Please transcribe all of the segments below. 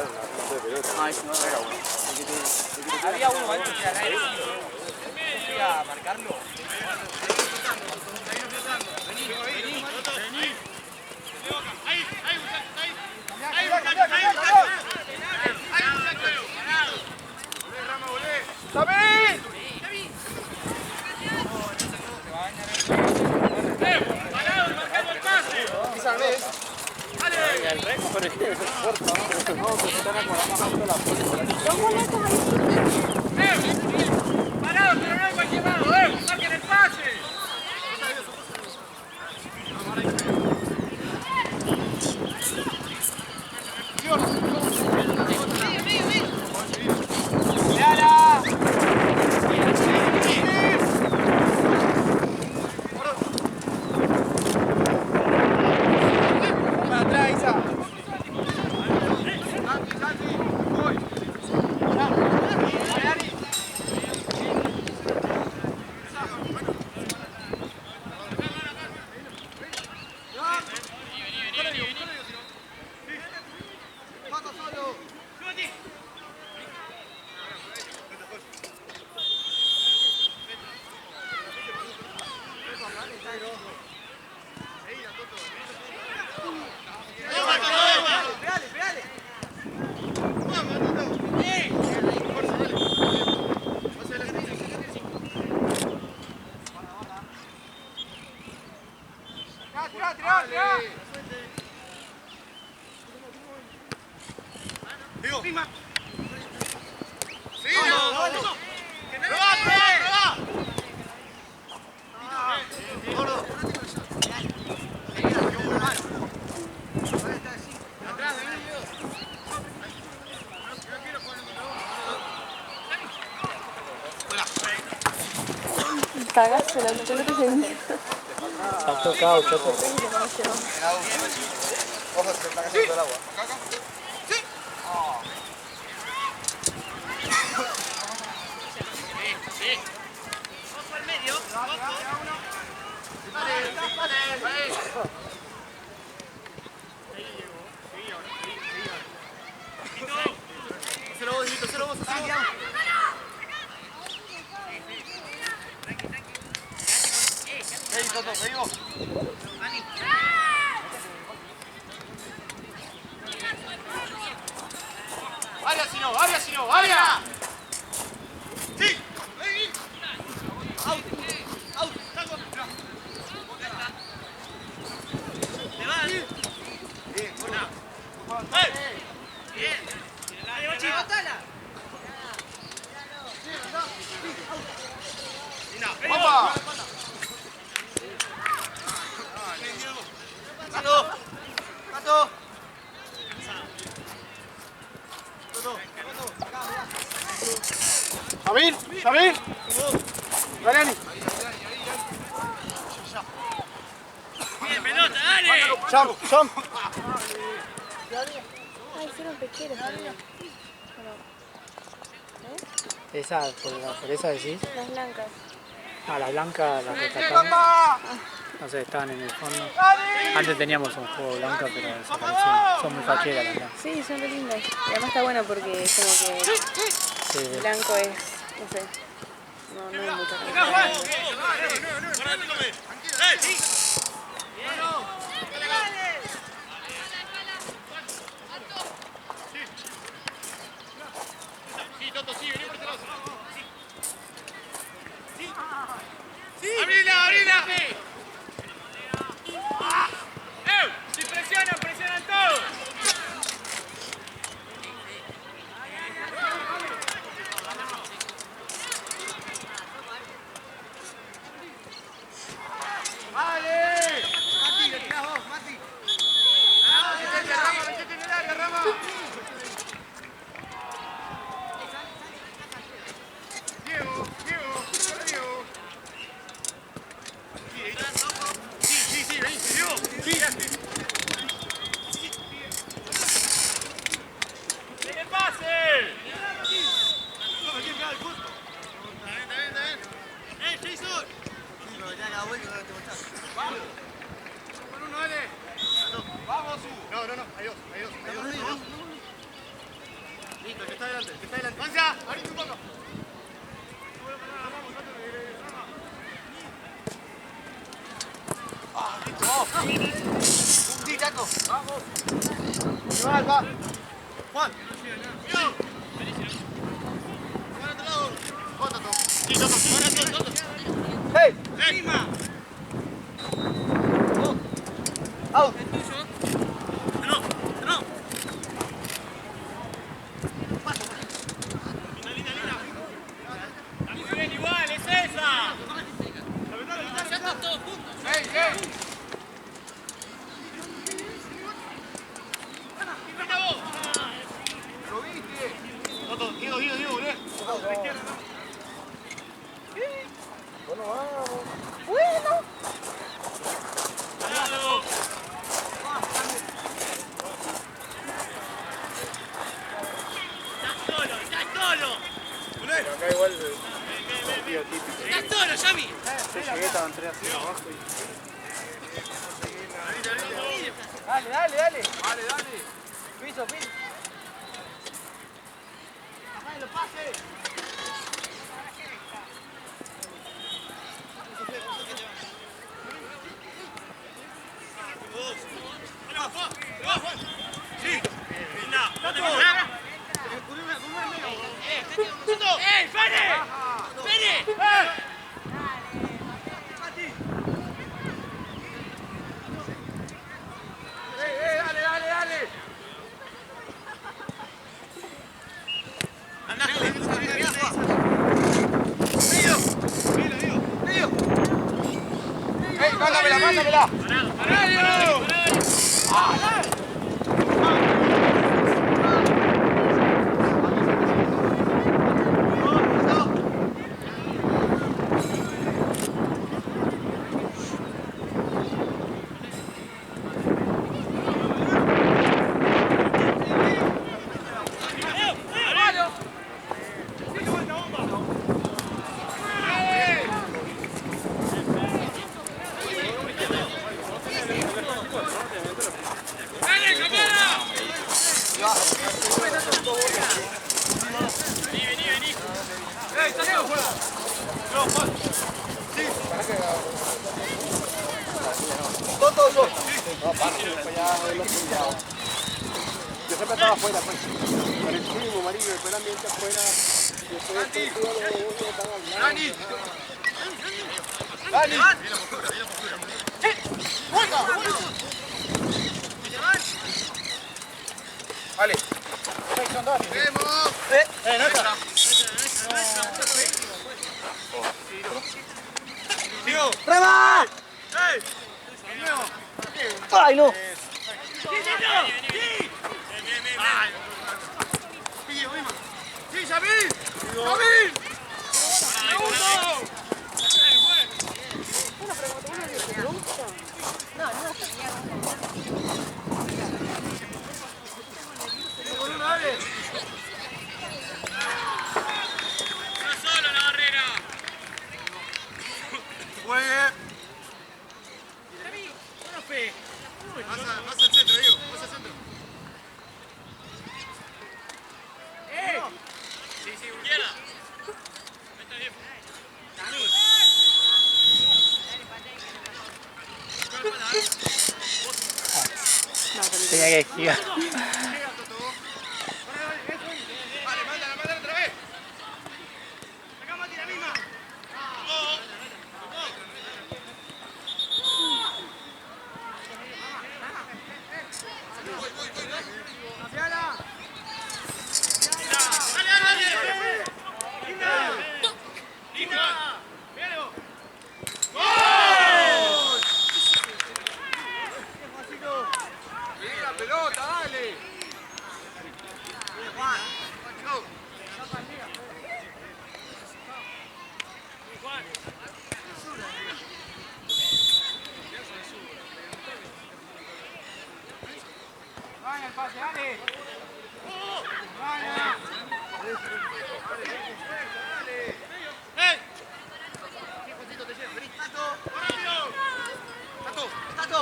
Ah, ese no era bueno. Había uno antes que era él. Fui a marcarlo. El récord, pero es que es corto, ¿no? No, se están acordando más alto la puerta. ¡Parado, pero no hay cualquier lado! ¡Marquen el pase! Cagaste la pelota se me... Está tocado, choco. Ojo, se está cayendo el agua. ¡Ojo al medio! ¡Área, si no! ¡Área! ¡Sí! ¡Out! ¡Salgo! ¡Le vas! Bien, buena. Bien. ¡Dale, Bachi! ¡Botala! ¡Opa! ¡Gato! ¡Gato! ¡Samir! ¡Samir! ¡Dale, ¡Bien, pelota, dale! ¡Jump! ¡Jump! Ay, hicieron pequeros. Esa, por esa decís. Las blancas. Ah, las blancas, las rescatamos. No sé, estaban en el fondo. Antes teníamos un juego blanco, pero desaparecieron. Son muy facheras las blancas. Sí, son re lindas. Y además está bueno porque es como que Sí, blanco es, no sé, no hay mucho. ¡Abrila! ¡Si presionan todos! ¡Vale! Mati, le tirás vos, Mati. Metete en el área, Rama. Diego. Sí, vení, Diego. Sí, ¡Tiene pase! Jason! Vamos. Con uno, dale. Vamos, Hugo. No, adiós. adelante, el que está adelante, el que está adelante. ¡Avanza! ¡Abrite un poco! ¡Sí, Chaco! ¡Vamos! ¡Va! ¡Juan! ¡Hey! ¡Lima! ¡Out! ¡No! Muy bien, igual, es esa. Ya están todos juntos. ¡Hey! ¿Lo viste? Diego, volvé. Bueno, vamos. Bueno. Pero acá igual el partido típico. ¡Estás solo, Yami! Yo llegué, estaban 3 así abajo y... Dale. Piso. ¡Ajá, lo pase! ¡Ey, Fede! ¡Dale! ¡Mándamela! Todos yo. No, para, después ya lo pillado. Yo siempre estaba afuera, pues. Con el primo, marido, después el ambiente afuera. ¡Dani! Vale. ¡Vemos! No está. ¡Sigo! ¡Rema! ¡Ey! ¡Ay, no! ¡Sí, Yamil! ¡Yamil! Solo la barrera. Juegue. Profe. Vas al centro, Diego. Vas al centro. Sí, izquierda. Está bien. Tenía que esquivar. Vale, mándala otra vez. Sacamos la misma. Pelota, dale. Juan, go. Vaya el pase, dale. Vaya. ¡Hey! ¡Tato!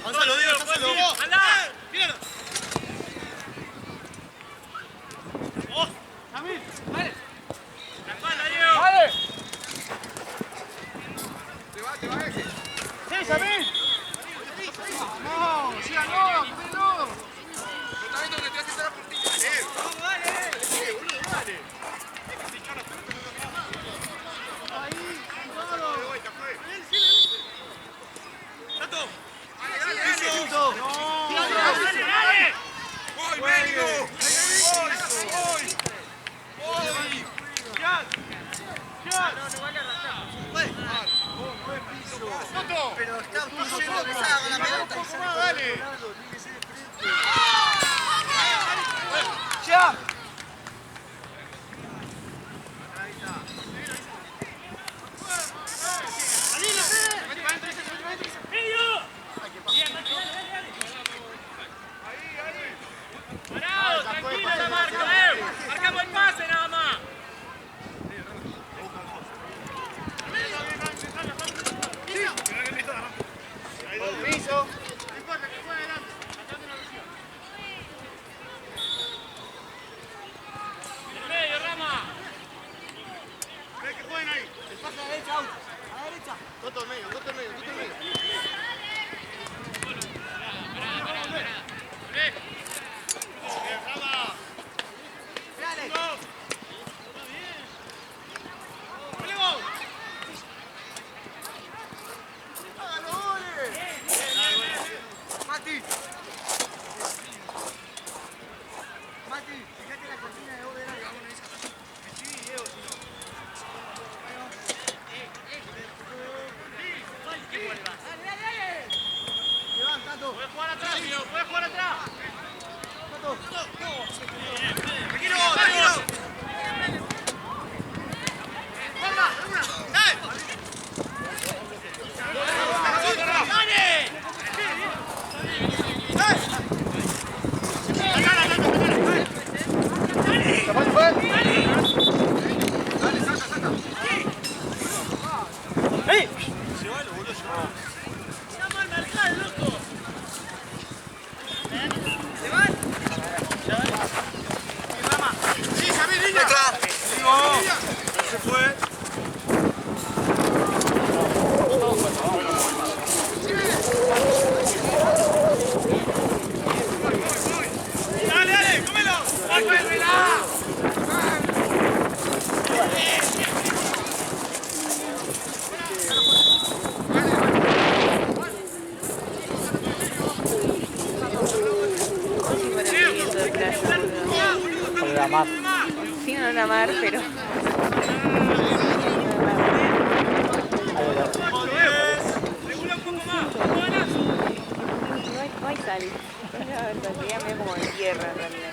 ¡Gonzalo, Diego! ¡Anda! ¡Míralo! ¡Sí, Samir! ¡Vamos! ¡Síganlo! ¡Cúbrenlo! Pero está obstruyendo que salga la pelota. ¡Dale! ¡Ya! ¡Parado! ¡Tranquilo la marca! ¡Marcamos el pase nada más! Piso. ¡En medio, Rama! Ve que jueguen ahí. El pase a la derecha, out. A la derecha. Toto en medio, Toto en medio, Toto en medio. Dale. ¡Hágalo, goles! Mati. Mati, fíjate la cortina de Obera y vamos a esa. Sí, Diego, si no. Tato. ¡Puedes jugar atrás, tío! ¡Puedes jugar atrás! Tato. ¡Tranquilo, tranquilo! Se fue. ¡Dale, dale! ¡Cómelo! ¡Vuélvela! Por la mar. Sí, no era mar, pero... ¡Regula un poco más! ¿Cómo ganas? No hay sal. La verdad, queda medio como en tierra en realidad.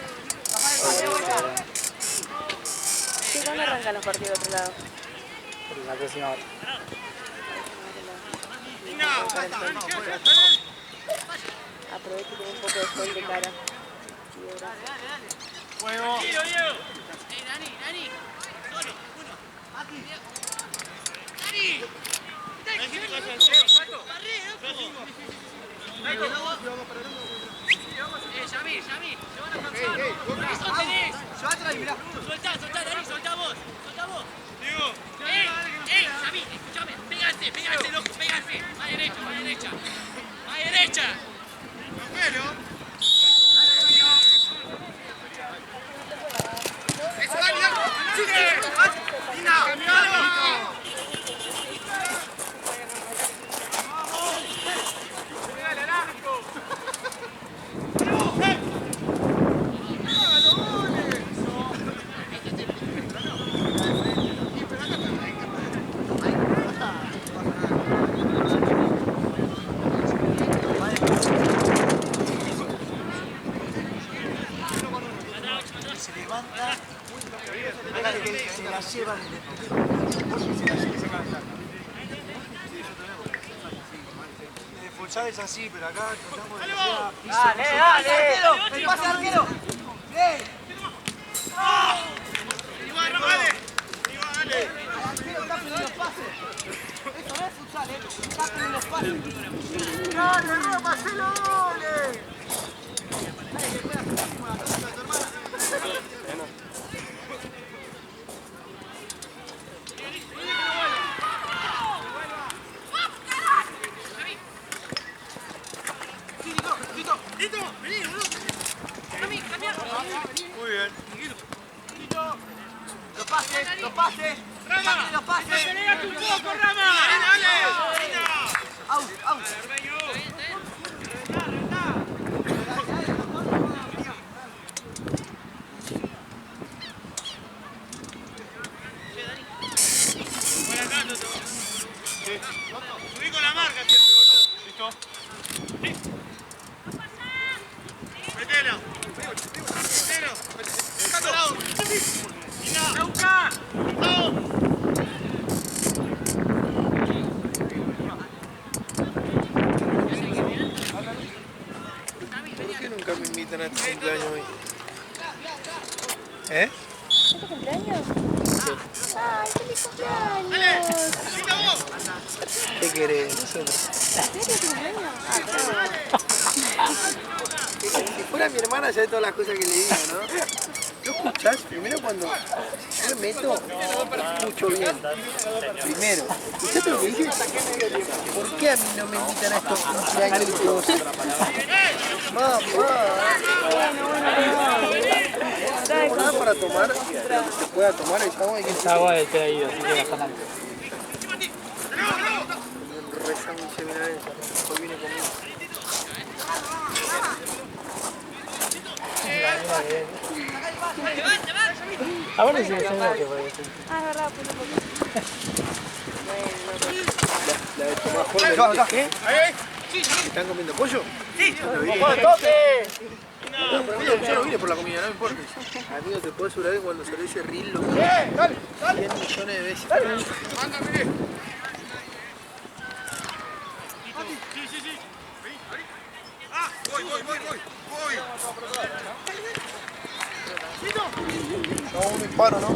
Sí, ¿cuándo arrancan los partidos de otro lado? Por la próxima hora. Aprovecho y tengo un poco de sol de cara. ¡Juego! ¡Tiro, Diego! Llévatela y mirá. Soltá, Dani, soltá vos. Diego. Xavi, escuchame, pégate, loco, pégate. A derecha. ¡Eso, Dani! ¡Sigue! ¡Cambialo! Se levanta. Se la llevan. Futsal es así, pero acá tratamos de que ¡Dale! ¡El pase al arquero! ¡Bien! ¡Igual, dale! ¡Igual! El arquero tapen los pases. Esto no es futsal, tapen los pases. ¡Dale, Roma, hacelo goles! Dale, que puedas hacer como la pelota de tu hermana. Subí con la marca siempre, boludo. ¿Listo? Sí. Metelo. Metelo. Sacalo. Mira. ¡A buscar! ¡Vamos! ¿Por qué nunca me invitan a este cumpleaños hoy? ¿Eh? ¿Es tu cumpleaños? ¡Ay, feliz cumpleaños! ¿Qué querés? Nosotros. ¿Es tu cumpleaños? Ah, claro. Si fuera mi hermana, ya de todas las cosas que le digo, ¿no? ¿Lo escuchás? Primero cuando yo me meto, escucho bien. Primero. ¿Escuchaste lo que dije? ¿Por qué a mí no me invitan a estos cumpleañitos? Mamá. ¿Nada para tomar? ¿Se pueda tomar esa agua? Esa agua de traído, así que la están dando. Rezan mi seminario. Hoy viene conmigo. Ahora sí me suena que puede ser. Ah, es verdad, pues un poco. La de Tomás Jorge. ¿Qué? ¿Están comiendo pollo? Sí. No, pero amigo, yo no vine por la comida, no me importa. Amigo, te puedo asegurar que cuando salió ese reel lo vi 100 millones de veces. Sí. Ah, voy. No, un disparo, ¿no?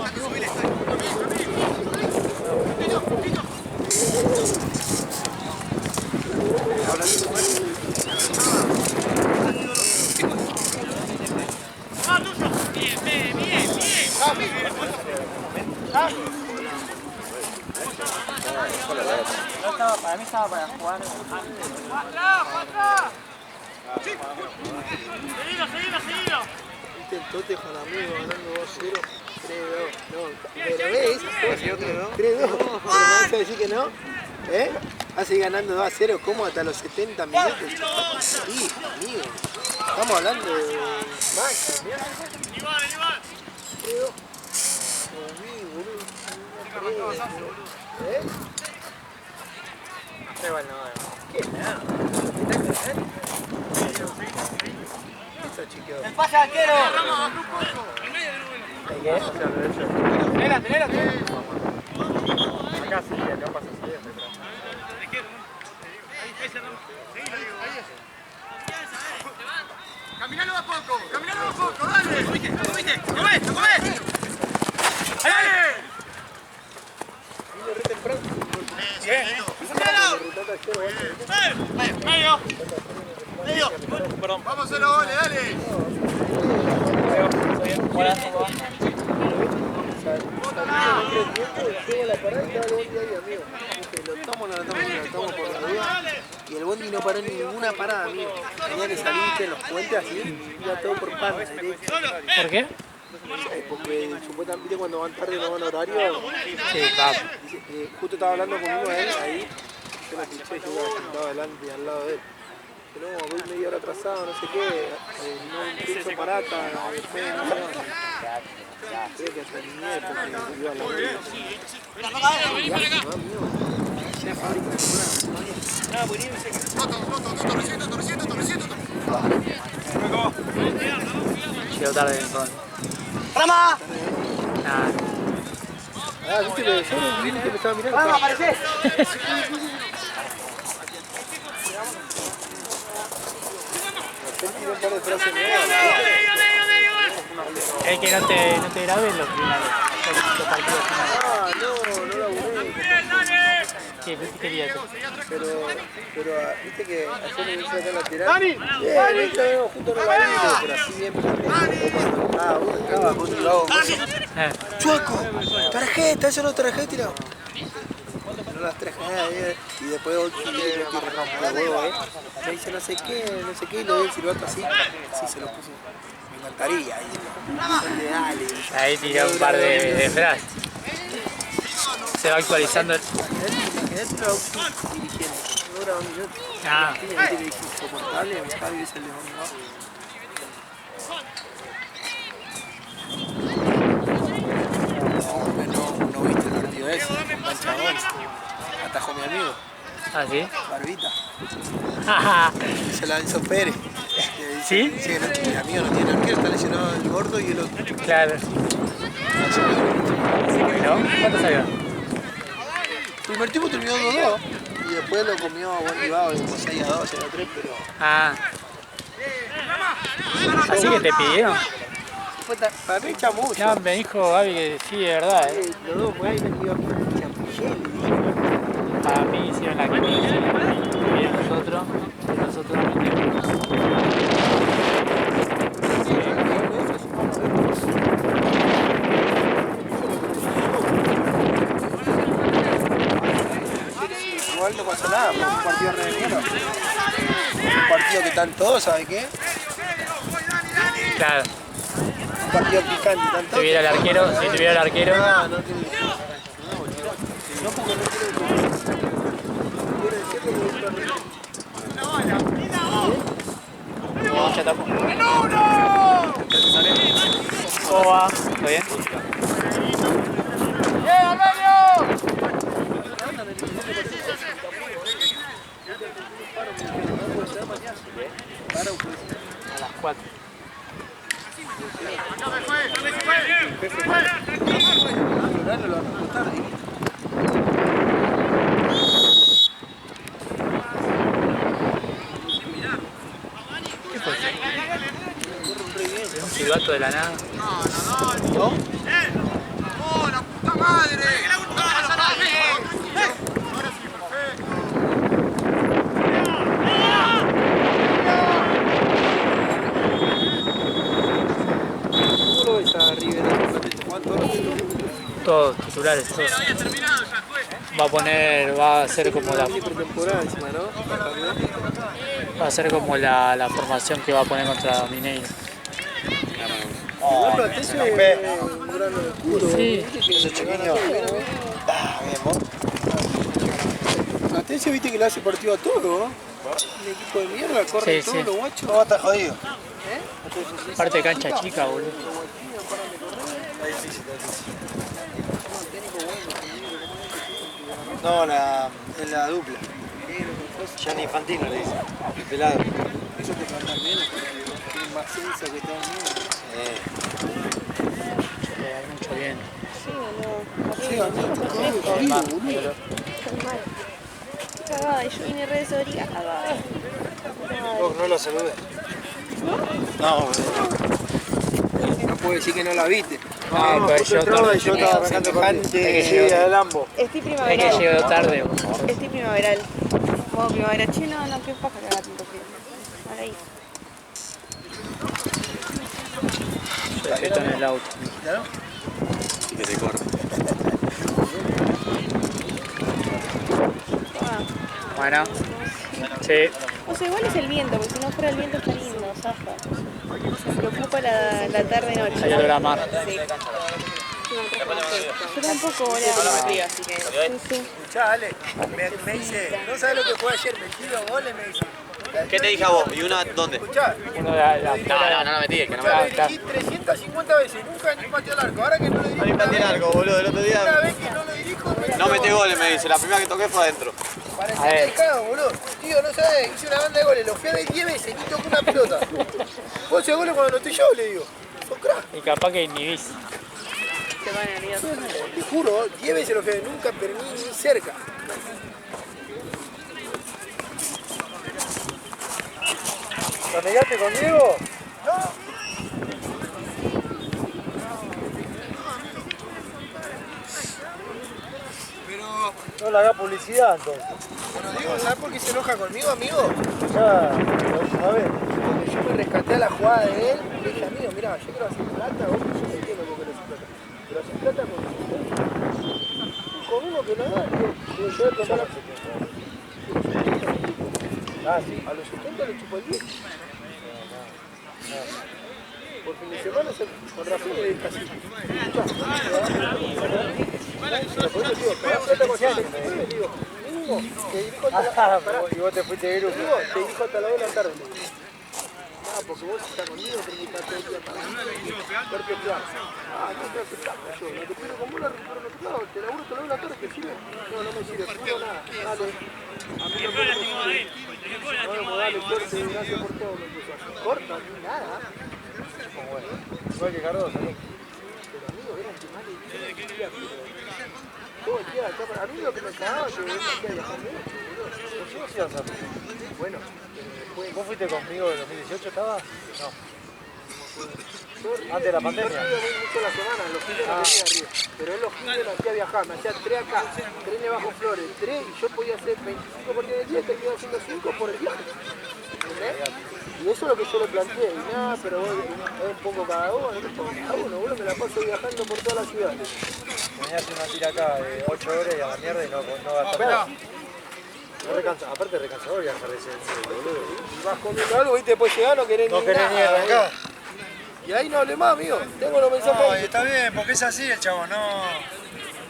Para mí estaba para jugar. Seguilo. Viste el tote con amigos ganando 2-0. 3-2. No, pero ves, 3-2. Pero me vas a decir que no. ¿Eh? Vas a seguir ganando 2-0, ¿cómo? Hasta los 70 minutos. Sí, amigo. Estamos hablando de Max. Igual. 3-2. Amigo, boludo. ¿Eh? ¿Qué nada? Está chiqueado. ¡El pase arquero! Tenela. Acá sí, acá pasa así. Caminalo a poco, dale. Subite. Comé. ¡Dale! Vine re temprano. Medio. Perdón. Vamos a hacer los goles, dale. Lo estamos por la duda. Y el bondi no paró en ninguna parada, amigo. Tenía que salirte en los puentes así, iba todo por parada. ¿Por qué? Porque supuestamente cuando van tarde no van a horario. Sí, va. Justo estaba hablando con uno de él ahí. Yo la escuché y yo estaba sentado adelante y al lado de él. Que no, voy media hora atrasado, no sé qué. No pienso parata, después no sé. Creo que hasta ni miedo porque iba a la hora. Llego tarde entonces. ¡Rama! Nada. Ah, viste que yo no vi que me estaba mirando. ¡Rama, aparecés! Un par de frases nuevas. Es que no te grabes los finales. Los partidos finales. Ah, no la aburrí. ¿Qué querías hacer? Pero viste que ayer me hice acá lateral. ¡Dani! Bien, viste, justo no la vi, pero así bien. Ah, vos estabas con un lado. ¡Chuaco! ¡Tarjeta! ¡Eso no tarjeta! Tirado. No las traje y después hoy que huevo, me dice no sé qué, y lo doy el silbato así. Sí, se lo puse. Me encantaría. Dale. Ahí tiró un par de frases. Se va actualizando el... Dentro de dirigiendo. Dura 2 minutos. Ah. Que es insoportable, mi padre es el de no viste el partido ese, con Pancha Gol. Atajó mi amigo. ¿Ah, sí? Barbita. Se la hizo Pérez. ¿Sí? Sí, el amigo no tiene arquero, está lesionado el gordo y el otro. Claro. ¿Cuánto salió? El primer tiempo terminó 2-2 y después lo comió a buen Ribao, como 6-2, 6-3, pero... Ah. Así que te pidieron. Para mí chamuyo. No, me dijo Gaby que sí, de verdad. Los dos por ahí metido chamullé. Para mí hicieron la 15. Y nosotros metimos. Igual no pasa nada, fue un partido re de mierda. Un partido que están todos, ¿sabes qué? Claro. Un partido picante, están Si todos. tuviera el arquero, No tiene. No, porque no quiero Ya tapó. ¿Cómo va? ¿Está bien? A las 4. ¿Qué fue? Un silbato de la nada. ¿No? ¡Oh, la puta madre! ¿Cómo lo ves a River? Todos titulares, todos. Va a ser como la, Pretemporada encima, ¿no? va a ser como la formación que va a poner contra Mineiro. Igual Platense es un gran escudo. Sí. Ese chiquillo. Bien, vos. Platense viste que le hace partido a todo, ¿no? Un equipo de mierda, corre Sí, todo, sí. los guachos. No, está jodido. Parte de cancha chica, boludo. No, en la dupla. Gianni Infantino le dice. El pelado. Eso te trata menos, porque tiene más ciencia que todo el mundo. Hay mucho viento. Sí, a mí me tocó horrible, boludo. Cagada, yo vine re desoriada. Vos no la saludé. No, no puedo decir que no la viste. No, pues yo también. Yo estaba arrancando semejante ida de Lambo. Estoy Es que primaveral. llegó tarde, boludo. Estoy primaveral. Modo primavera. Che, no, qué paja que haga tanto frío. Ahora ahí. Yo estoy en el auto. Y que te corre. Bueno. Sí. O sea, igual es el viento, porque si no fuera el viento está lindo, zafa. Me preocupa la tarde-noche. Hay olor a mar. Sí. Yo tampoco volaba con frío, así que... Sí. Escuchá, Ale, me dice, ¿no sabes lo que fue ayer? Metí 2 goles, me dice. ¿Qué te dije a vos? ¿Y una dónde? Escuchá, Uno de la No la metí, que no escuchá, me le dirigí 350 veces, nunca ni pateó el arco. Ahora que no le dirijo una vez, algo, boludo, el otro una día. vez que no lo dirijo, No metí goles, me dice. La primera que toqué fue adentro. A ver. Parece pecado, boludo. Tío, no sabes, hice una banda de goles, lo fui a ver 10 veces, ni tocó una pelota. Vos haces goles cuando no estoy yo, le digo. Sos crack. Y capaz que inhibís. Se van nerviosos. Te juro, 10 veces lo fui a ver, nunca perdí ni cerca. ¿Camellaste con Diego? No le hagas publicidad entonces. Bueno, Diego, ¿sabes por qué se enoja conmigo, amigo? Ya, la última vez. Cuando yo me rescaté a la jugada de él, le dije, amigo, mirá, yo quiero hacer plata, vos yo no entiendo por qué no haces plata. Pero haces plata con uno que no da, digo, yo voy a tomar la... Ah, sí, a los 70 le chupo el 10. Por fin de semana, con razón le dije así. Y vos te fuiste de grupo. Te dirijo hasta la 2 de la tarde. porque vos estás conmigo, pero me estás todo el día para mí. Verte claro. No te hace caso yo. Lo que pido con vos la recupero en otro lado. Te laburo, te lo doy la torre, ¿te sirve? No, no me sirve. No, nada. Dale. A mí no me sirve. No, dale, suerte, gracias por todo. Corta, ni nada. Bueno, igual que Cardoso, ¿no? Pero amigo, eran que mal y todo el día acá. A mí lo que me cagaba es que venía aquí a viajar mucho, boludo. ¿Vos sí ibas a hacer? Bueno, ¿Vos fuiste conmigo en 2018 estabas? No. yo Antes de la pandemia. Yo voy mucho la semana, los fines no venía arriba. Pero él los fines me hacía viajar, me hacía 3 acá, 3 de Bajo Flores, 3 y yo podía hacer 25 por día del día, terminaba haciendo 5 por el viaje. ¿Entendés? Y eso es lo que yo le planteé, y nada, pero vos es un poco cada uno, es un poco cada uno, boludo, me la paso viajando por toda la ciudad. Venías una tira acá de 8 horas y a la mierda y no gastas nada. Aparte es recansador viajar de ese boludo. Y vas comiendo algo, viste, después llegás, no querés No ni querés nada, ni arrancar. Y ahí no hablé más, amigo, tengo los mensajes No, ahí. está bien, porque es así el chavo, no.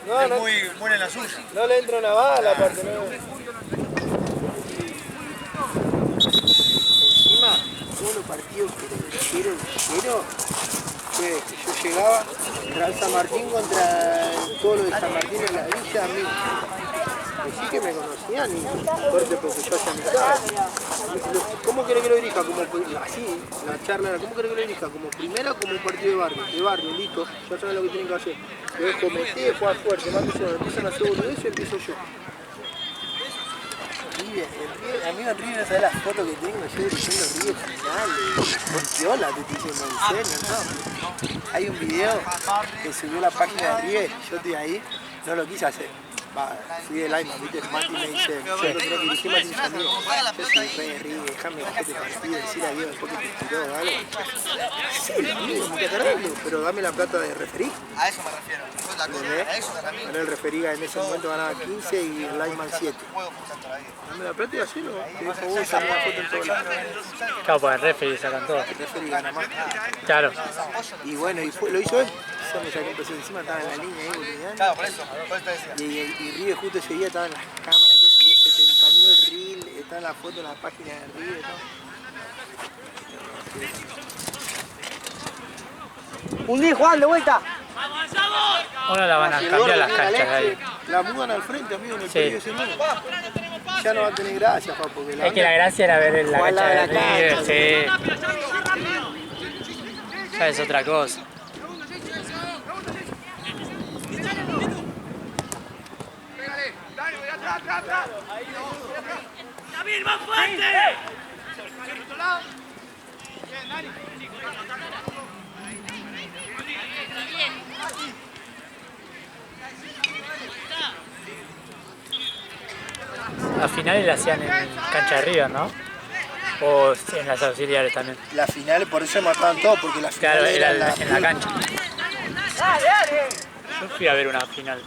No, Es no, muy en la suya. no le entra una bala, aparte, no. Encima, todos los partidos que le hicieron lleno, fue que yo llegaba, Real San Martín contra todo lo de San Martín en la villa, amigo. Decí que me conocían y fuerte porque yo hacía amistad. ¿Cómo querés que lo dirija? Como, así, la charla era, ¿cómo querés que lo dirija? Como primero, como un partido de barrio, listo, ya saben lo que tienen que hacer. Luego cometé, jugar fuerte, más que yo, empiezan a hacer boludeces y empiezo yo. A mí en River, ¿sabes las fotos que tengo? Yo dirigiendo River final, muy piola, te estoy diciendo, en serio, ¿no? Hay un video que subió la página de River, yo estoy ahí, no lo quise hacer. Fui del Ayman, ¿viste? Mati me dice, yo lo creo que dirigí Mati mis amigos. Yo soy rey de River, déjame que te partido, decir a Dios después que te tiró o algo. Sí, amigo, me agarrarlo, pero dame la plata de referí. A eso me refiero. Eso es la cosa. A eso me refiero. Pero el referí en ese momento ganaba 15 y el Ayman 7. Juego justo todavía. Dame la plata y hacelo. Te dejo vos, saca una foto en todos lados. Claro, pues el referee sacan todo. El referí gana más. Claro. Y bueno, y lo hizo él. Yo me saqué empecé encima, estaba en la línea ahí boliviana. Claro, por eso te decía. Y River justo ese día estaba en las cámaras, todo subió 70.000 reel, está en la foto en la página de River, ¿no? Un día Juan, de vuelta. Ahora la van a cambiar las canchas de ahí. La mudan al frente, amigo, en el Sí. periodo ese nuevo. Ya no va a tener gracia, Juan, porque Es que la gracia era ver la Jugar cancha la de de la River, sí. Ya es otra cosa. ¡David, más fuerte! Las finales las hacían en cancha de River, ¿no? O en las auxiliares también. La final, por eso mataban todo, porque la final Claro, era era en la cancha. Yo fui a ver una final.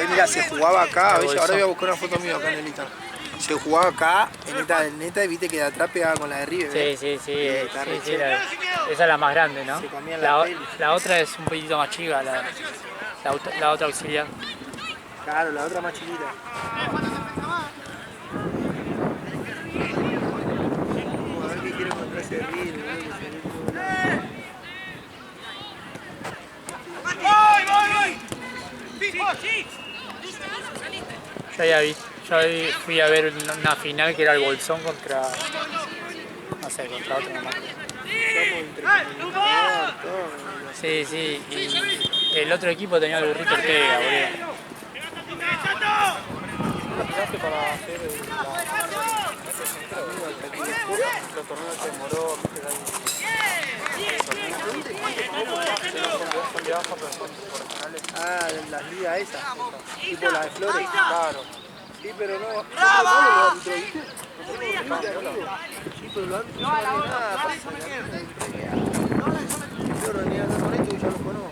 Mira, se jugaba acá, a ver, ahora voy a buscar una foto mía acá en el Instagram. Se jugaba acá, en neta, y viste que de atrás pegaba con la de River, ¿eh? Sí, sí, sí. Está Sí, re sí, chévere. esa es la más grande, ¿no? Se comían la peli. La otra es un poquitito más chica, la otra auxiliar. Claro, la otra más chiquita. A ver qué quiere encontrar ese River, boludo, que se ve todo lado. Fui a ver una final que era el Bolsón contra, no sé, contra otro nomás. Sí, sí, y el otro equipo tenía el burrito Ortega, boludo. Para hacer los torneos de Moró, Ah, las ligas esas, tipo la de Flores. Claro. Sí, pero no. No los árbitros, ¿viste? Sí, pero los árbitros no valen nada. Yo renegando con esto y ya los conozco.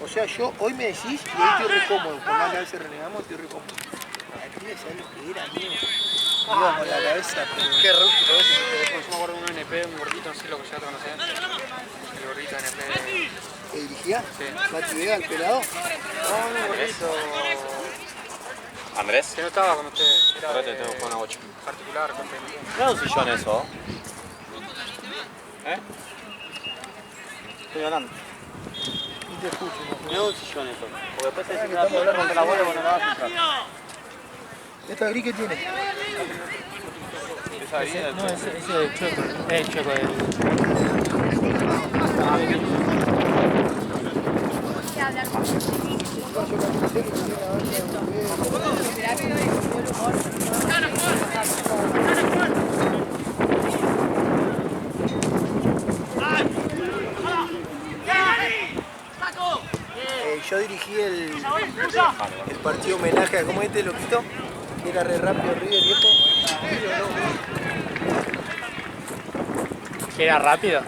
O sea, yo hoy me decís y hoy estoy re cómodo. Por más que a veces renegamos, estoy re cómodo. ¿Sabes lo que era, amigo? Iba con la cabeza, pero... Qué rústico ese, después yo me acuerdo de un NP, un gordito, no sé lo que ya te conocés. El gordito NP. ¿Qué dirigía? Sí. Mati Vega, el pelado. No, un gordito. ¿Andrés? Que no estaba con ustedes. Era Ahora te tengo con una 8. particular. ¿Qué es un sillón eso? ¿Eh? Estoy hablando. No te escucho. No es un sillón eso. Porque después se dice que vas a hablar contra la bola cuando la vas a picar. ¿Esta gris qué tiene? Esa herida No, ese es el choco. El choco Yo dirigí el partido homenaje a como este loquito, que era re rápido, River viejo. ¿Que era rápido?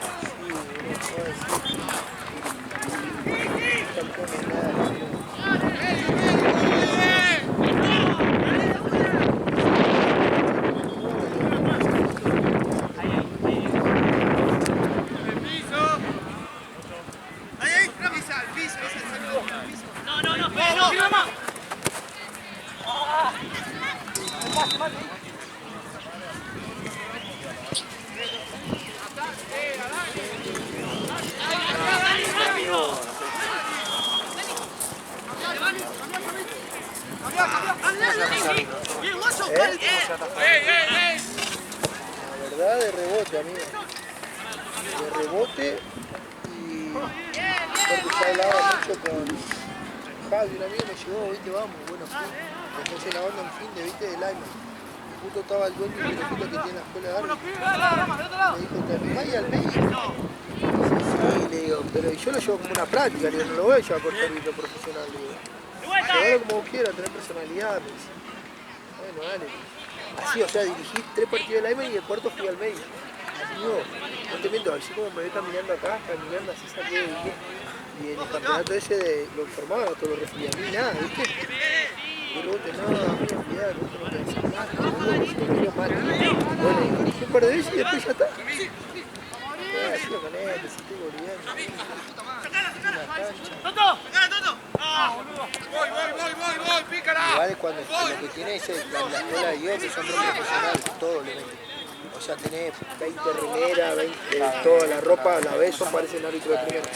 La verdad, de rebote, amigo. De rebote y porque ya hablaba mucho con Javi, un amigo me llegó, viste, vamos, bueno, después de la banda en fin de, viste, del año. Y justo estaba el dueño y que tiene la escuela de arte. Me dijo, ¿te animás al médico? Sí, le digo, pero yo lo llevo como una práctica, le digo, no lo voy a llevar por árbitro profesional, le digo. Llevarlo como vos quieras, tener personalidad, me dice. Bueno, dale. Así, o sea, dirigí 3 partidos del AIMA y el cuarto fui al medio. Digo, no te miento, así como me ve caminando acá, caminando así saqué de 10. Y en el campeonato ese lo informaba, todo lo refería a mí, nada, ¿viste? Y luego te no, a mí olvidar, no te decís nada, no te mal. Bueno, y dirigí un par de veces y después ya está. Así lo con él, si estoy volviendo. Igual cuando lo que tiene es la escuela de Dios, que son profesionales, todo le meten. O sea, tenés 20 remeras, 20, toda la ropa, la ves, son parecen árbitro de primera.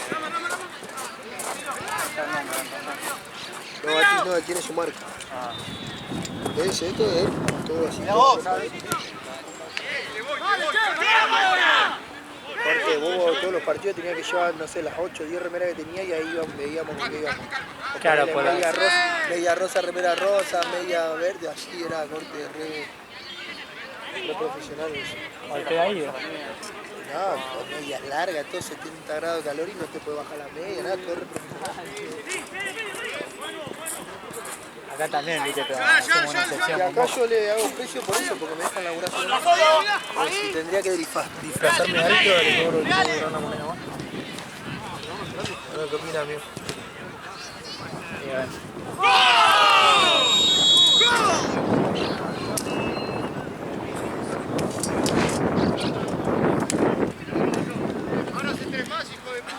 No, aquí no, tiene su marca. ¿Ves esto de él? Todo así. Porque vos todos los partidos tenías que llevar, no sé, las 8 o 10 remeras que tenía y ahí veíamos con qué íbamos. Claro, por media rosa, remera rosa, media verde, así era corte re profesional. ¿Cuál queda ahí? No, con medias largas, todo 70 grados de calor y no te puede bajar la media, nada, todo re profesional. Acá también, viste, pero hacemos una Y excepción. acá yo le hago precio por eso, porque me dejan laburar solo. Si tendría que disfrazarme de alto, le cobro una moneda más. ¿Qué opina, amigo? Ahora se tres más, hijo de puta.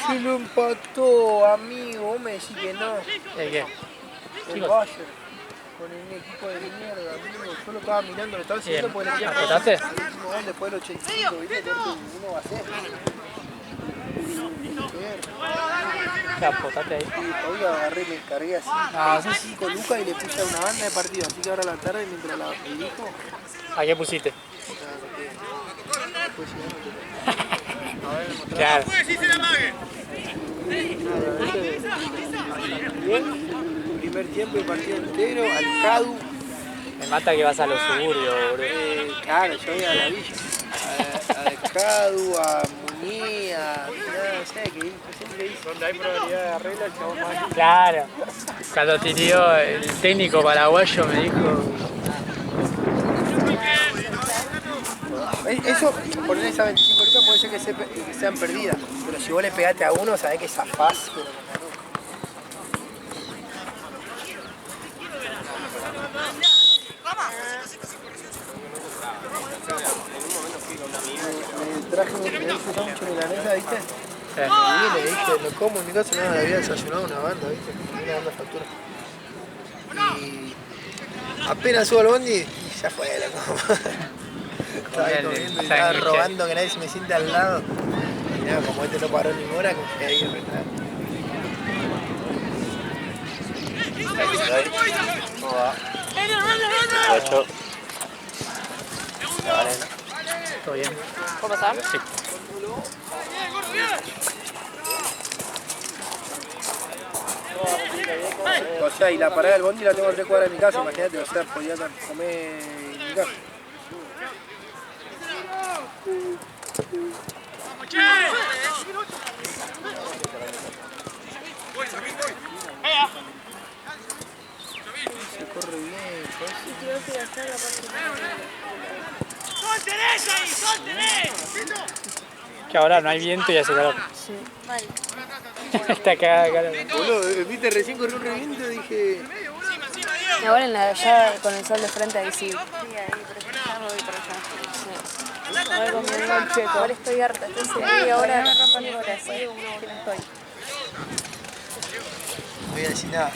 Se lo empató, amigo. Vos me decís que no. ¿Qué? El Bayern. Con el equipo de mierda, amigo. Yo lo estaba mirando, lo estaba siguiendo porque le ¿Acotaste? después del 85, ¿viste? Uno va a hacer. ¿Qué apotaste ahí? Y hoy agarré, me encargué así 5 lucas y le puse a una banda de partido. Así que ahora a la tarde, mientras la dirijo, ¿A qué pusiste? después Claro. bien, primer tiempo y partido entero, al CADU. Me mata que vas a los suburbios, boludo. Claro, yo voy a la villa. Al CADU, a Muñí, a... No sé, que hice. Donde hay probabilidad de arreglo, el chabón más. Claro. Cuando tiró el técnico paraguayo me dijo... Eso, poner esa 25 lucas puede ser que sean perdidas, pero si vos le pegaste a uno, sabés que zafás, pero con la nuca. mucho milanesa, ¿viste? Sí. Y le dije, lo como en mi casa, no, le había desayunado una banda, ¿viste? Una banda factura. Y apenas subo al bondi y ya fue, la como. Estaba ahí comiendo y estaba robando que nadie se me siente al lado. Y nada, como este no paró ni hora, como que ahí retado. ¿Cómo va? 8. ¿Todo bien? ¿Puedo pasar? Sí. O sea, y la parada del bondi la tengo a 3 cuadras de mi casa, imagínate, o sea, podía comer en mi casa. Se corre bien, Que ahora no hay viento y hace calor. Sí. Mal. Está cagada de calor. boludo, viste, recién corrió un reviento, dije... Y ahora ya con el sol de frente ahí sí. Sí, ahí, pero ya me voy para allá. Sí. A ver cómo me vengo el checo. Ahora estoy harta. Estoy media hora, media hora así que no estoy. No voy a decir nada.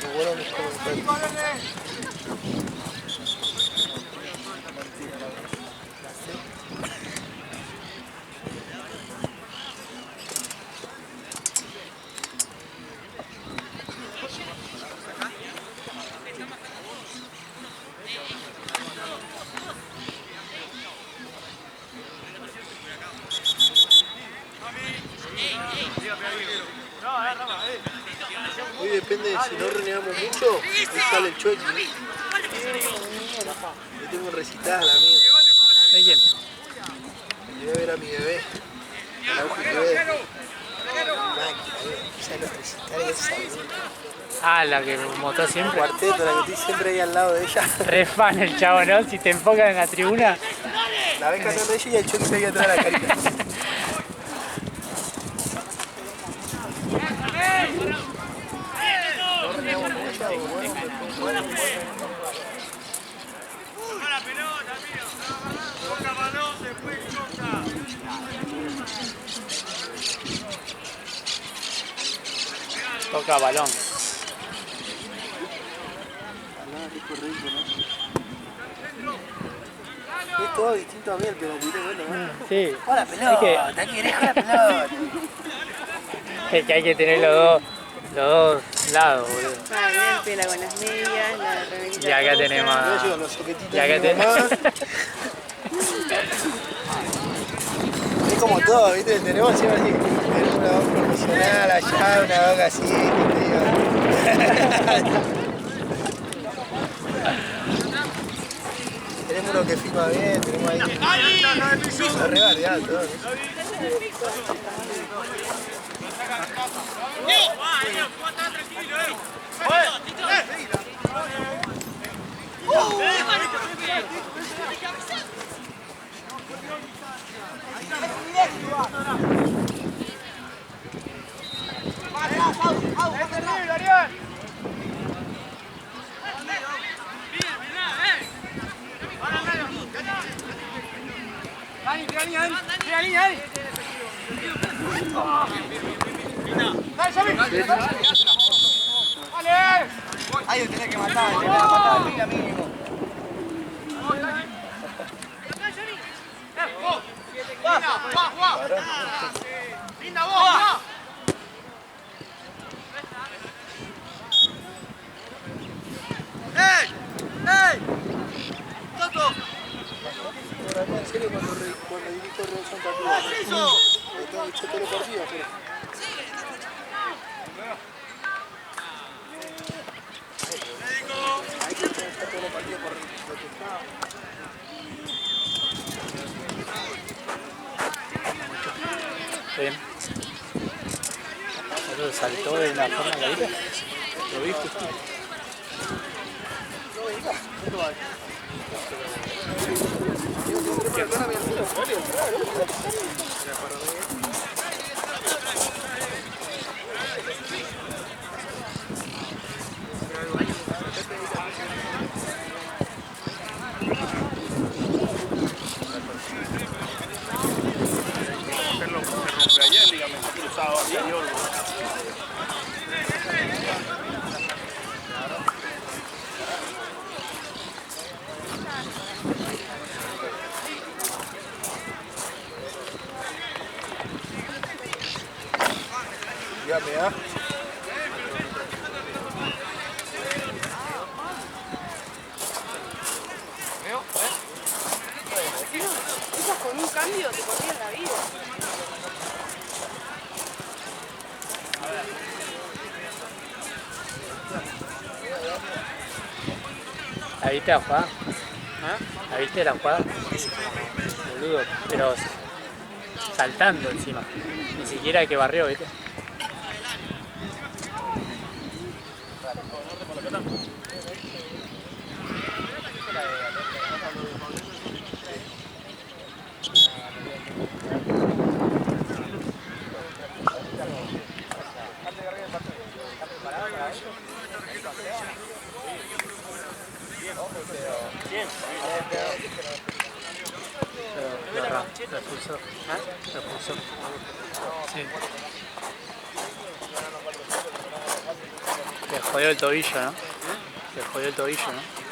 Me vuelvo mis comentarios. Hoy depende de si no renegamos mucho, ahí sale el chueco. Yo tengo un recital, amigo. ¿De quién? Llegué a ver a mi bebé, a la UGB. Máquina, ya los recitales de esa amiga. Ah, la que mostró siempre. Cuarteto, la que estoy siempre ahí al lado de ella. Re fan el chavo, ¿no? Si te enfocan en la tribuna. La ves cantando ella y el chueco ahí atrás de la carita. No renegamos mucho, bueno. Toca balón. Es todo distinto a mí el que me tiré, bueno. Sí. Hola pelota, ¿qué querés con la pelota? Es que hay que tener los dos lados, boludo. Ah, bien, pela con las medias, la remerita. Y acá tenemos. Yo llevo los soquetitos Y acá de mi mamá. tenemos. Es como todo, ¿viste? Tenemos siempre así, una voz profesional allá, una boca así, ¿viste? Tenemos uno que filma bien, tenemos ahí. Está re variado todo. Ahí lo tenés que matar, a pila mínimo. ¡Linda bola! ¡Ey! ¡Ey! ¡Toto! En serio, cuando dirijo Real Santa Cruz, tengo hecho todos los partidos, pero... Hay que estar todos los partidos por Bien. Eso saltó de una forma clarita. ¿Lo viste? ¿La viste la jugada? ¿La viste la jugada? Boludo, pero saltando encima. Ni siquiera que barrió, ¿viste? Lo expulsó. Lo expulsó. Sí. Le jodió el tobillo, ¿no? Le jodió el tobillo, ¿no?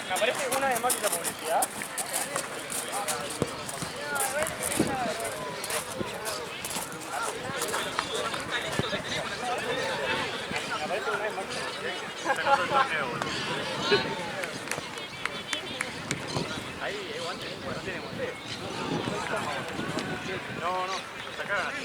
Me aparece una de más de la publicidad. Ahí, guante, no tiene guante. No, lo sacaron así.